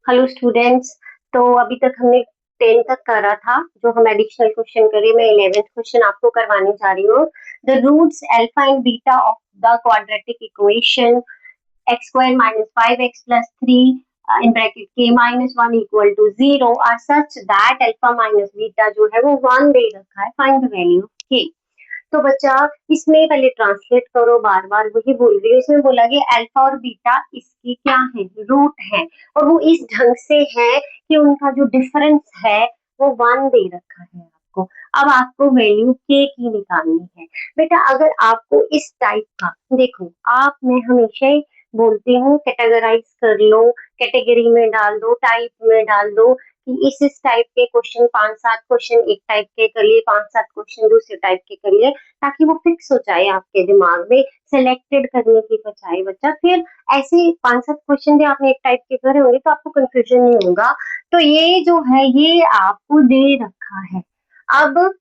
Hello students. तो अभी तक हमने 10 तक करा था, जो हम एडिशनल क्वेश्चन करे। मैं 11th क्वेश्चन आपको करवाने जा रही हूँ। The roots alpha and beta of the quadratic equation x square minus 5x plus 3 in bracket k minus 1 equal to 0 are such that alpha minus beta जो है वो 1 दे रखा है। Find the value of k। तो बच्चा इसमें पहले translate करो, बार बार वही बोल रही हूँ। इसमें बोला कि अल्फा और बीटा इसकी क्या है, रूट है, और वो इस ढंग से है कि उनका जो डिफरेंस है वो 1 दे रखा है आपको। अब आपको वैल्यू के की निकालनी है। बेटा अगर आपको इस टाइप का, देखो आप, मैं हमेशा ही बोलती हूँ कैटेगराइज कर लो, कैटेगरी में डाल दो, टाइप में डाल दो कि इस टाइप के क्वेश्चन 5-7 क्वेश्चन एक टाइप के कर लिए, 5-7 क्वेश्चन दूसरे टाइप के कर लिए, ताकि वो फिक्स हो जाए आपके दिमाग में, सिलेक्टेड करने की बजाय। बच्चा फिर ऐसे 5-7 क्वेश्चन भी आपने एक टाइप के करे होंगे तो आपको कंफ्यूजन नहीं होगा। तो ये जो है ये आपको दे रखा है। अब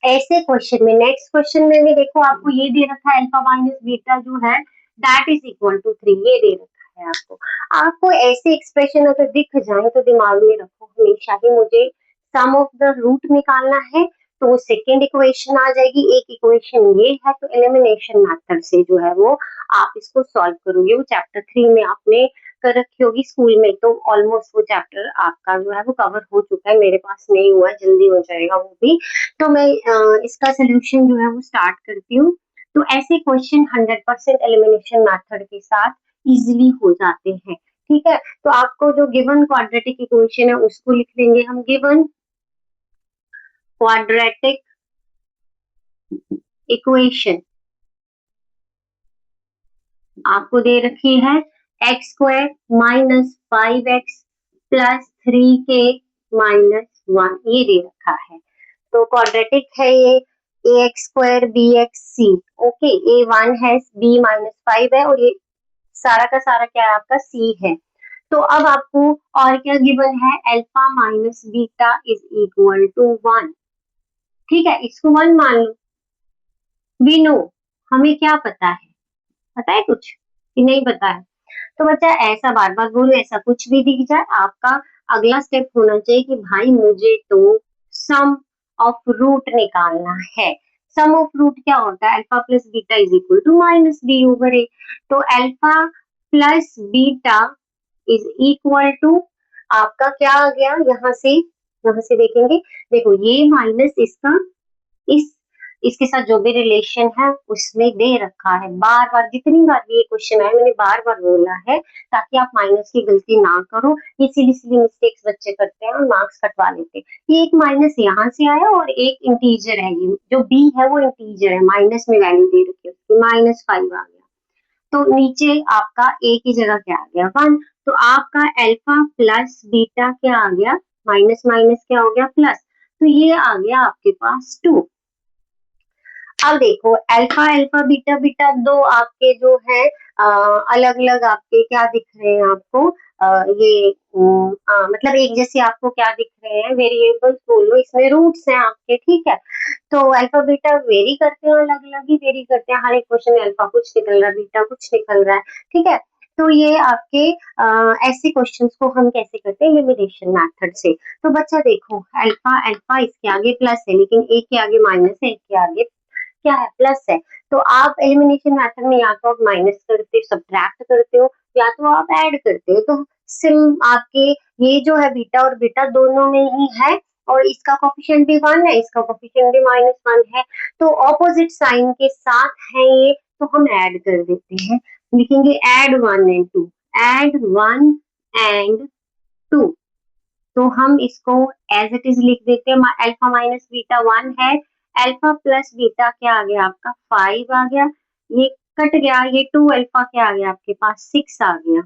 ऐसे क्वेश्चन में, नेक्स्ट क्वेश्चन में भी देखो आपको ये दे रखा है, अल्फा माइनस बीटा जो है दैट इज इक्वल टू 3, ये दे रखा है आपको। आपको ऐसे एक्सप्रेशन अगर दिख जाए तो दिमाग में रखो हमेशा ही, मुझे सम ऑफ द रूट निकालना है, तो वो सेकेंड इक्वेशन आ जाएगी। एक इक्वेशन ये है, तो एलिमिनेशन मेथड से जो है वो आप इसको सॉल्व करोगे। वो चैप्टर 3 में आपने कर रखी होगी स्कूल में, तो ऑलमोस्ट वो चैप्टर आपका जो है वो कवर हो चुका है। मेरे पास नहीं हुआ, जल्दी हो जाएगा वो भी। तो मैं इसका सोल्यूशन जो है वो स्टार्ट करती हूँ। तो ऐसे क्वेश्चन 100% एलिमिनेशन मेथड के साथ इजीली हो जाते हैं। ठीक है, तो आपको जो गिवन क्वाड्रेटिक इक्वेशन है उसको लिख लेंगे हम। गिवन क्वाड्रेटिक इक्वेशन आपको दे रखी है x square minus 5x plus 3k minus 1, ये दे रखा है। तो क्वाड्रेटिक है ये, ए एक्स स्क्वायर बी एक्स सी। ओके, ए 1 है, बी माइनस 5 है, और ये सारा का सारा क्या है आपका, सी है। तो अब आपको और क्या गिवन है, alpha minus beta is equal to 1। ठीक है, इसको 1 मान लो। वी नो, हमें क्या पता है कुछ कि नहीं पता है? तो बच्चा ऐसा बार बार बोलो, ऐसा कुछ भी दिख जाए, आपका अगला स्टेप होना चाहिए कि भाई मुझे तो सम ऑफ रूट निकालना है। सम ऑफ रूट क्या होता है, alpha plus beta is equal to minus B over A. तो alpha plus beta is equal to आपका क्या आ गया, यहाँ से देखेंगे, देखो ये माइनस इसका, इस इसके साथ जो भी रिलेशन है उसमें दे रखा है। बार बार जितनी बार भी ये क्वेश्चन आया मैंने बार बार बोला है, ताकि आप माइनस की गलती ना करो। ये सिली सिली मिस्टेक्स बच्चे करते हैं और मार्क्स कटवा लेते हैं। ये एक माइनस यहाँ से आया और एक इंटीजर है, ये जो बी है वो इंटीजर है, माइनस में वैल्यू दे रखी है उसकी, -5 आ गया। तो नीचे आपका ए की जगह क्या आ गया, 1। तो आपका अल्फा प्लस बीटा क्या आ गया, माइनस माइनस क्या हो गया, प्लस। तो ये आ गया आपके पास 2। अब देखो अल्फा अल्फा बीटा बीटा दो आपके जो है अलग अलग आपके क्या दिख रहे हैं आपको, मतलब एक जैसे आपको क्या दिख रहे हैं, वेरिएबल्स बोलो, इसमें रूट्स हैं आपके। ठीक है, तो अल्फा बीटा वेरी करते हैं, अलग अलग ही वेरी करते हैं। हर एक क्वेश्चन में अल्फा कुछ निकल रहा है, बीटा कुछ निकल रहा है। ठीक है, तो ये आपके ऐसे क्वेश्चंस को हम कैसे करते हैं, एलिमिनेशन मेथड से। तो बच्चा देखो अल्फा अल्फा इसके आगे प्लस है, लेकिन एक के आगे माइनस है, एक के आगे क्या है, प्लस है। तो आप एलिमिनेशन मेथड में या तो आप माइनस करते हो, सब्ट्रैक्ट करते हो, या तो आप ऐड करते हो। तो सिम आपके ये जो है बीटा और बीटा दोनों में ही है, और इसका कोफिशिएंट भी 1 है, इसका कोफिशिएंट भी -1 है। तो ऑपोजिट साइन के साथ है ये, तो हम ऐड कर देते हैं, लिखेंगे ऐड 1 एंड 2, ऐड 1 एंड 2। तो हम इसको एज इट इज लिख देते हैं, अल्फा माइनस बीटा 1 है, अल्फा प्लस बीटा क्या आ गया आपका 5 आ गया, ये कट गया, ये 2 अल्फा क्या आ गया आपके पास 6 आ गया।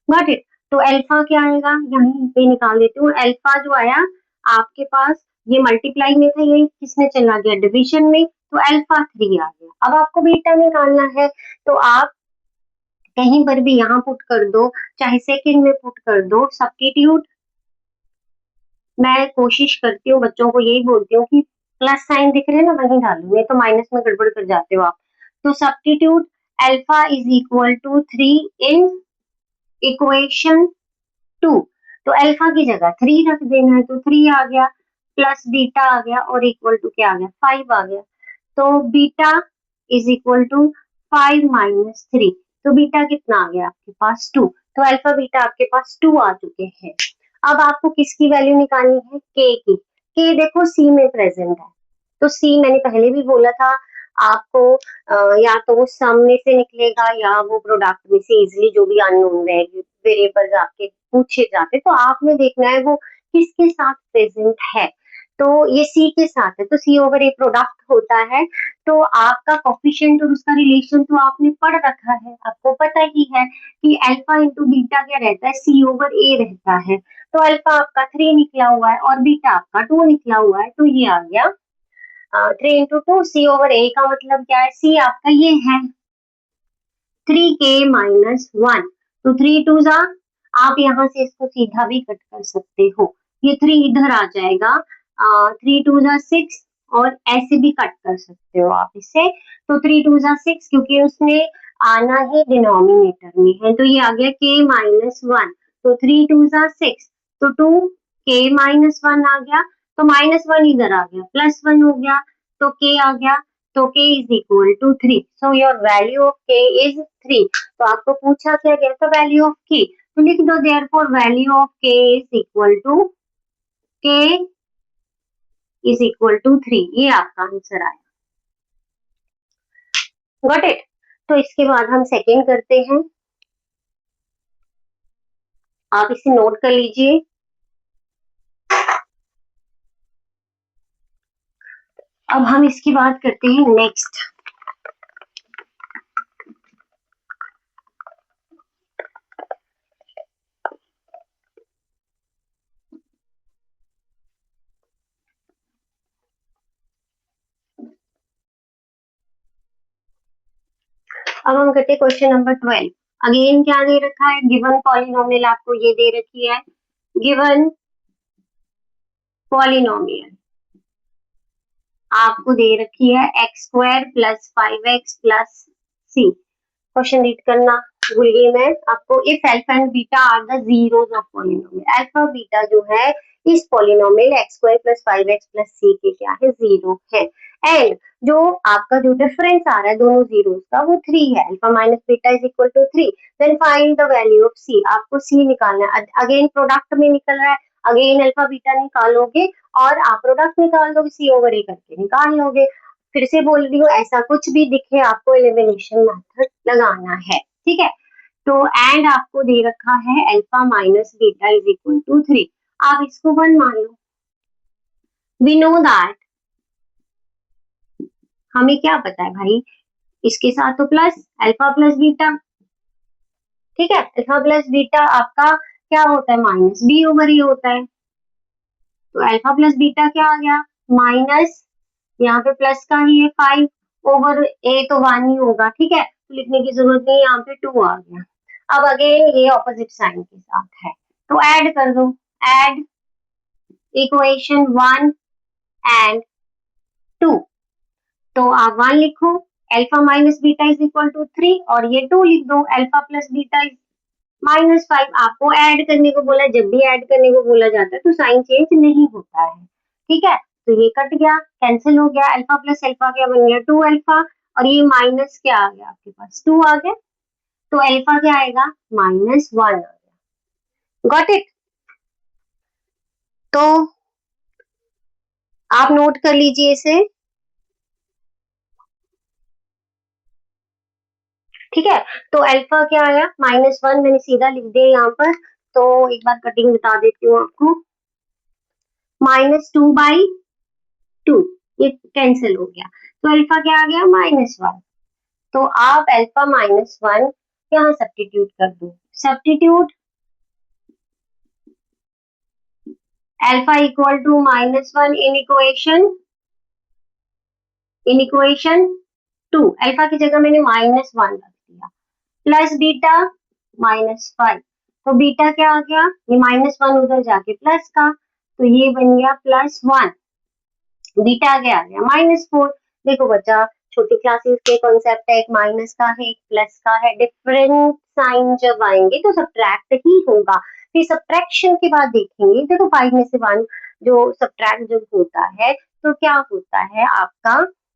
Got it. तो अल्फा क्या आएगा, यहीं पे निकाल देती हूँ। अल्फा जो आया आपके पास, ये मल्टीप्लाई में था, ये किसमें चला गया, डिवीजन में, तो अल्फा 3 आ गया। अब आपको बीटा निकालना है, तो आप कहीं पर भी यहाँ पुट कर दो, चाहे सेकंड में पुट कर दो, सब्स्टिट्यूट। मैं कोशिश करती हूँ, बच्चों को यही बोलती हूँ कि प्लस साइन दिख रहे हैं ना वहीं डालो, नहीं तो माइनस में गड़बड़ कर जाते हो आप। तो substitute alpha is equal to 3 in equation 2। तो अल्फा की जगह 3 रख देना है, तो 3 आ गया प्लस बीटा आ गया और इक्वल टू क्या आ गया 5 आ गया। तो beta is equal to 5 minus 3, तो बीटा कितना आ गया आपके पास 2। तो अल्फा बीटा आपके पास 2 आ चुके हैं। अब आपको किसकी वैल्यू निकालनी है, के की। के देखो सी में प्रेजेंट है, तो सी मैंने पहले भी बोला था आपको या तो वो सम में से निकलेगा या वो प्रोडक्ट में से इजिली, जो भी अननोन वेरिएबल्स आपके पूछे जाते, तो आपने देखना है वो किसके साथ प्रेजेंट है। तो ये सी के साथ है, तो सी ओवर ए प्रोडक्ट होता है। तो आपका कोफिशिएंट और उसका रिलेशन तो आपने पढ़ रखा है, आपको पता ही है कि अल्फा इंटू बीटा क्या रहता है, सी ओवर ए रहता है। तो अल्फा आपका 3 निकला हुआ है और बीटा आपका 2 निकला हुआ है, तो ये आ गया 3 into 2 सी ओवर ए का मतलब क्या है, सी आपका ये है 3k-1, तो 3 2 आप यहाँ से इसको सीधा भी कट कर सकते हो, ये 3 इधर आ जाएगा, 3 2 6 और ऐसे भी कट कर सकते हो आप इसे। तो 3 2 6 क्योंकि उसने आना ही डिनोमिनेटर में है, तो ये आ गया k-1, तो 3 2 6, तो 2k-1 आ गया, तो -1 इधर आ गया, +1 हो गया, तो k आ गया, तो k is equal to 3, so your value of k is 3। तो आपको पूछा क्या गया था वैल्यू ऑफ k, तो लिख दो therefore value of k is equal to k is equal to 3, ये आपका आंसर आया। Got it. तो इसके बाद हम सेकेंड करते हैं, आप इसे नोट कर लीजिए। अब हम इसकी बात करते हैं नेक्स्ट। अब हम करते हैं क्वेश्चन नंबर 12। अगेन क्या दे रखा है, गिवन पॉलिनोमियल आपको ये दे रखी है, गिवन पॉलिनोमियल आपको दे रखी है x² + 5x + c। Question read करना भूल गई मैं आपको, if alpha and beta are the zeros of polynomial, alpha beta जो है इस पॉलिनोमियल x² + 5x + c के क्या है, जीरो है। एंड जो आपका जो डिफरेंस आ रहा है दोनों जीरोस का वो 3 है, alpha minus beta is equal to 3। Then find the value of c, आपको c निकालना है। अगेन प्रोडक्ट में निकल रहा है, अगेन अल्फा बीटा निकालोगे और आप प्रोडक्ट निकाल दोगे, c ओवर a करके निकाल लोगे। फिर से बोल रही हूँ, ऐसा कुछ भी दिखे आपको एलिमिनेशन मेथड लगाना है, ठीक है। तो एंड आपको दे रखा है alpha minus beta is equal to 3, आप इसको 1 मान लो। वी नो दैट, हमें क्या पता है भाई, इसके साथ तो प्लस अल्फा प्लस बीटा, ठीक है। अल्फा प्लस बीटा आपका क्या होता है, माइनस बी ओवर ए होता है। तो अल्फा प्लस बीटा क्या आ गया, माइनस, यहाँ पे प्लस का ही है 5 ओवर ए, तो 1 ही होगा, ठीक है, तो लिखने की जरूरत नहीं, यहाँ पे 2 आ गया। अब अगेन ये ऑपोजिट साइन के साथ है, तो ऐड कर दो, ऐड इक्वेशन 1 एंड 2। तो आप 1 लिखो, alpha minus beta is equal to 3, और ये 2 लिख दो, अल्फा प्लस बीटा इज -5। आपको ऐड करने को बोला, जब भी ऐड करने को बोला जाता है तो साइन चेंज नहीं होता है, ठीक है। तो ये कट गया, कैंसिल हो गया, अल्फा प्लस अल्फा क्या बन गया 2 अल्फा, और ये माइनस क्या आ गया आपके पास 2 आ गया, तो अल्फा क्या आएगा -1 आ गया। Got it. तो आप नोट कर लीजिए इसे, ठीक है। तो अल्फा क्या आया -1, मैंने सीधा लिख दिया यहाँ पर, तो एक बार कटिंग बता देती हूँ आपको, -2/2, ये कैंसिल हो गया, तो अल्फा क्या आ गया -1। तो आप अल्फा -1 यहाँ सब्स्टिट्यूट कर दो, substitute alpha equal to -1 in equation 2, alpha की जगह मैंने -1 रख दिया, प्लस बीटा -5, तो बीटा क्या आ गया, ये -1 उधर जाके प्लस का, तो ये बन गया +1, बीटा क्या आ गया -4। देखो बच्चा, छोटी क्लासेस के कॉन्सेप्ट है, एक माइनस का है एक प्लस का है, डिफरेंस साइन जब आएंगे तो सब्ट्रैक्ट ही होगा। फिर सब्ट्रैक्शन के बाद देखेंगे, देखो 5 में से 1 जो सब्ट्रैक्ट जब होता है तो क्या होता है आपका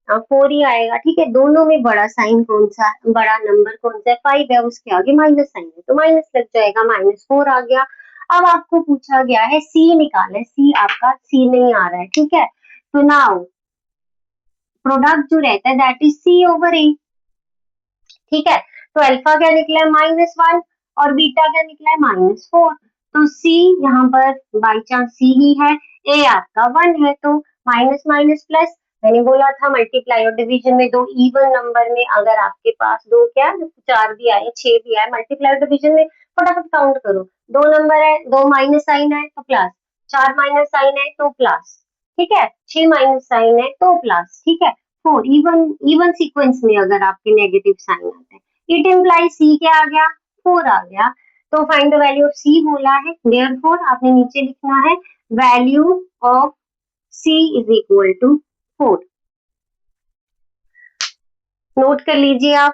4 ही आएगा, ठीक है। दोनों में बड़ा साइन कौन सा, बड़ा नंबर कौन सा है, 5 है, उसके आगे माइनस साइन है तो माइनस लग जाएगा, -4 आ गया। अब आपको पूछा गया है सी निकाले, सी आपका सी नहीं आ रहा है, ठीक है। तो नाउ प्रोडक्ट जो रहता है दैट इज सी ओवर ए, ठीक है। तो अल्फा क्या निकला है -1 और बीटा क्या निकला है -4। तो सी यहाँ पर बाई चांस सी ही है, ए आपका 1 है तो माइनस माइनस प्लस। मैंने बोला था मल्टीप्लाई और डिवीजन में दो इवन नंबर में अगर आपके पास दो क्या 4 भी आए 6 भी आए, मल्टीप्लाई और डिवीजन में फटाफट काउंट करो, दो नंबर है, दो माइनस साइन है तो प्लस, 4 माइनस साइन है तो प्लस, ठीक है, 6 माइनस साइन है तो प्लस, ठीक है। 4 इवन इवन सीक्वेंस में अगर आपके नेगेटिव साइन आते हैं, इट इम्प्लाई सी क्या आ गया 4 आ गया। तो find the value of c बोला है, देयरफॉर आपने नीचे लिखना है value of c is equal to 4। Note कर लीजिए आप।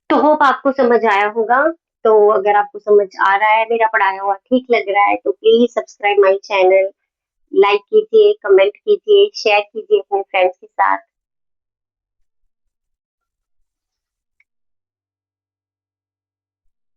तो होप आपको समझ आया होगा। तो अगर आपको समझ आ रहा है, मेरा पढ़ाया हुआ ठीक लग रहा है तो please subscribe my channel, like कीजिए, कमेंट कीजिए, शेयर कीजिए अपने फ्रेंड्स के साथ।